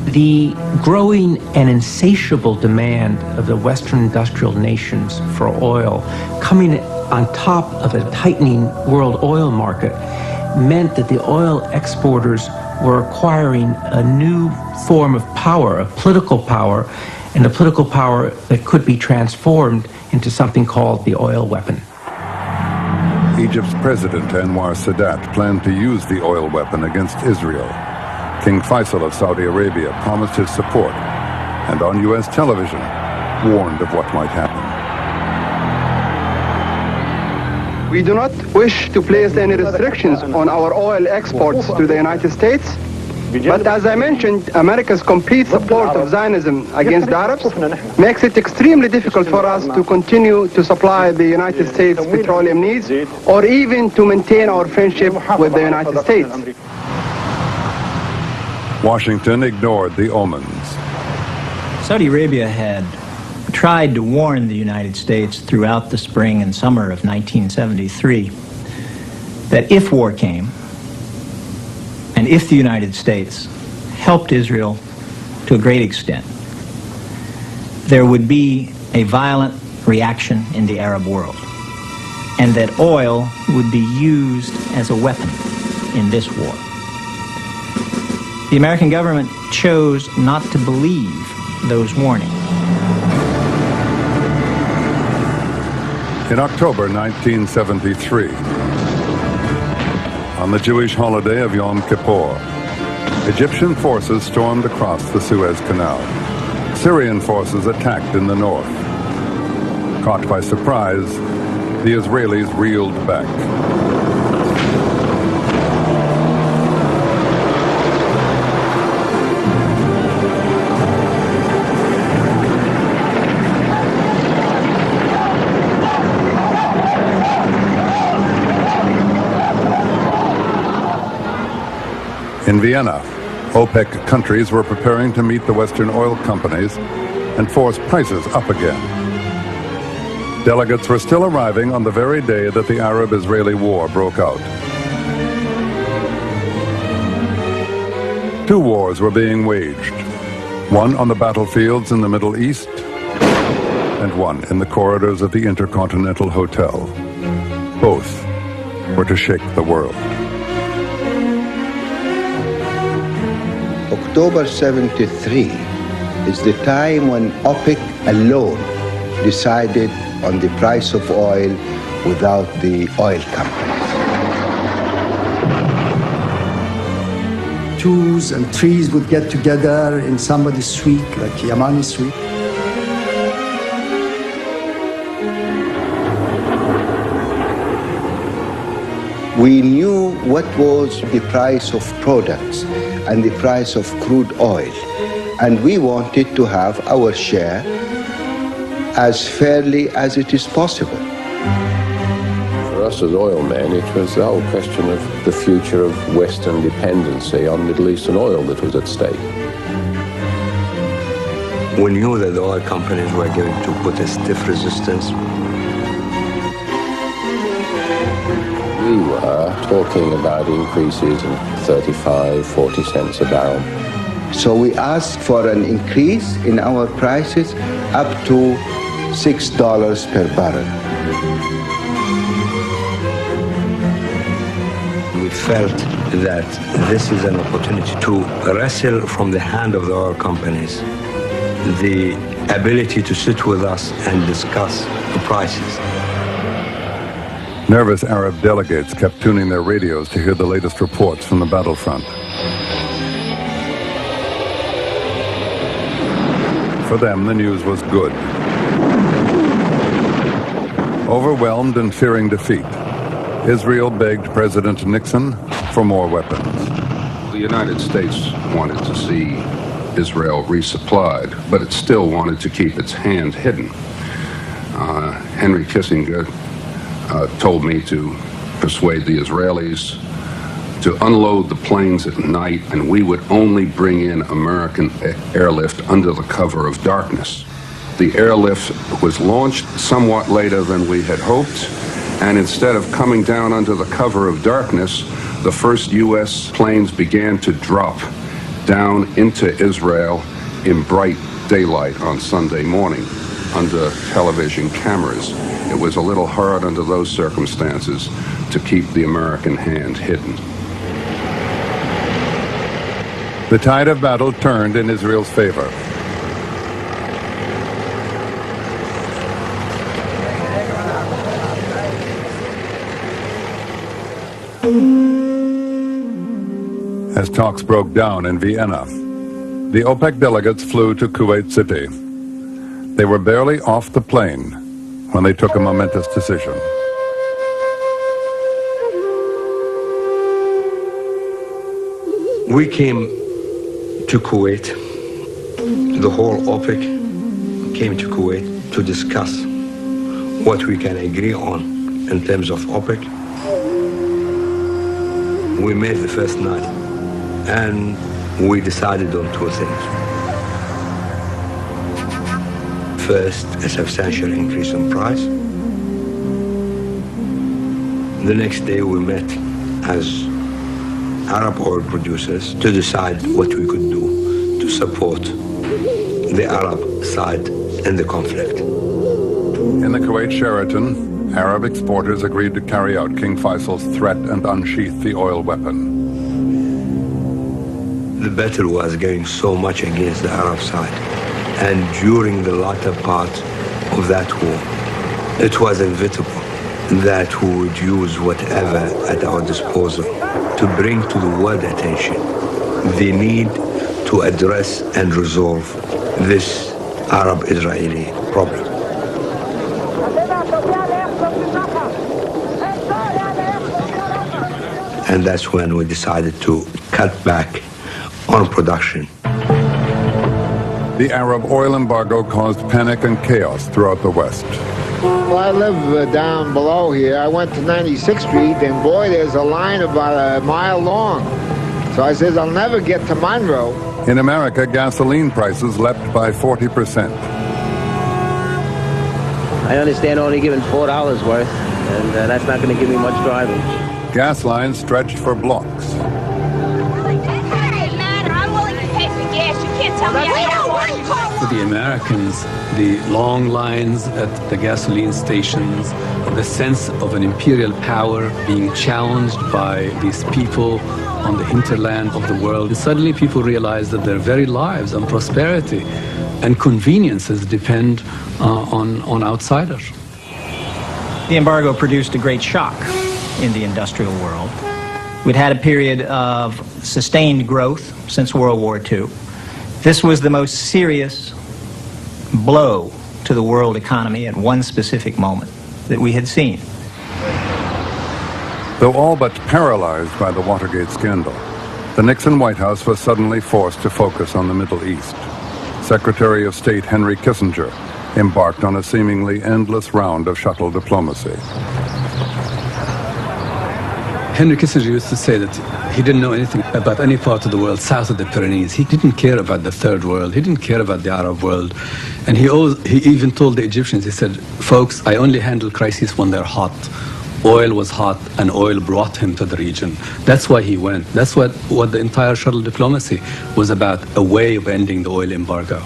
The growing and insatiable demand of the Western industrial nations for oil, coming on top of a tightening world oil market, meant that the oil exporters were acquiring a new form of power, of political power, and a political power that could be transformed into something called the oil weapon. Egypt's President Anwar Sadat planned to use the oil weapon against Israel. King Faisal of Saudi Arabia promised his support, and on U.S. television warned of what might happen. We do not wish to place any restrictions on our oil exports to the United States, but as I mentioned, America's complete support of Zionism against the Arabs makes it extremely difficult for us to continue to supply the United States petroleum needs, or even to maintain our friendship with the United States. Washington ignored the omens. Saudi Arabia had tried to warn the United States throughout the spring and summer of 1973 that if war came, and if the United States helped Israel to a great extent, there would be a violent reaction in the Arab world, and that oil would be used as a weapon in this war. The American government chose not to believe those warnings. In October 1973, on the Jewish holiday of Yom Kippur, Egyptian forces stormed across the Suez Canal. Syrian forces attacked in the north. Caught by surprise, the Israelis reeled back. In Vienna, OPEC countries were preparing to meet the Western oil companies and force prices up again. Delegates were still arriving on the very day that the Arab-Israeli war broke out. Two wars were being waged, one on the battlefields in the Middle East and one in the corridors of the Intercontinental Hotel. Both were to shake the world. October 73 is the time when OPEC alone decided on the price of oil without the oil companies. 2s and 3s would get together in somebody's suite, like Yamani suite. We knew what was the price of products and the price of crude oil, and we wanted to have our share as fairly as it is possible. For us as oil men, it was the whole question of the future of Western dependency on Middle Eastern oil that was at stake. We knew that the oil companies were going to put a stiff resistance. We were talking about increases of 35, 40 cents a barrel. So we asked for an increase in our prices up to $6 per barrel. We felt that this is an opportunity to wrestle from the hand of the oil companies the ability to sit with us and discuss the prices. Nervous Arab delegates kept tuning their radios to hear the latest reports from the battlefront. For them, the news was good. Overwhelmed and fearing defeat, Israel begged President Nixon for more weapons. The United States wanted to see Israel resupplied, but it still wanted to keep its hand hidden. Henry Kissinger told me to persuade the Israelis to unload the planes at night, and we would only bring in American airlift under the cover of darkness. The airlift was launched somewhat later than we had hoped, and instead of coming down under the cover of darkness, the first U.S. planes began to drop down into Israel in bright daylight on Sunday morning under television cameras. It was a little hard under those circumstances to keep the American hand hidden. The tide of battle turned in Israel's favor. As talks broke down in Vienna, the OPEC delegates flew to Kuwait City. They were barely off the plane when they took a momentous decision. We came to Kuwait, the whole OPEC came to Kuwait to discuss what we can agree on in terms of OPEC. We met the first night and we decided on two things. First, a substantial increase in price. The next day we met as Arab oil producers to decide what we could do to support the Arab side in the conflict. In the Kuwait Sheraton, Arab exporters agreed to carry out King Faisal's threat and unsheath the oil weapon. The battle was going so much against the Arab side, and during the latter part of that war, it was inevitable that we would use whatever at our disposal to bring to the world attention the need to address and resolve this Arab-Israeli problem. And that's when we decided to cut back on production. The Arab oil embargo caused panic and chaos throughout the West. Well, I live down below here. I went to 96th Street, and boy, there's a line about a mile long. So I says, I'll never get to Monroe. In America, gasoline prices leapt by 40%. I understand only giving $4 worth, and that's not going to give me much driving. Gas lines stretched for blocks. For the Americans, the long lines at the gasoline stations, the sense of an imperial power being challenged by these people on the hinterland of the world. And suddenly people realize that their very lives and prosperity and conveniences depend on outsiders. The embargo produced a great shock in the industrial world. We'd had a period of sustained growth since World War II. This was the most serious blow to the world economy at one specific moment that we had seen. Though all but paralyzed by the Watergate scandal, the Nixon White House was suddenly forced to focus on the Middle East. Secretary of State Henry Kissinger embarked on a seemingly endless round of shuttle diplomacy. Henry Kissinger used to say that he didn't know anything about any part of the world south of the Pyrenees. He didn't care about the third world. He didn't care about the Arab world. And he even told the Egyptians, he said, folks, I only handle crises when they're hot. Oil was hot, and oil brought him to the region. That's why he went. That's what the entire shuttle diplomacy was about, a way of ending the oil embargo.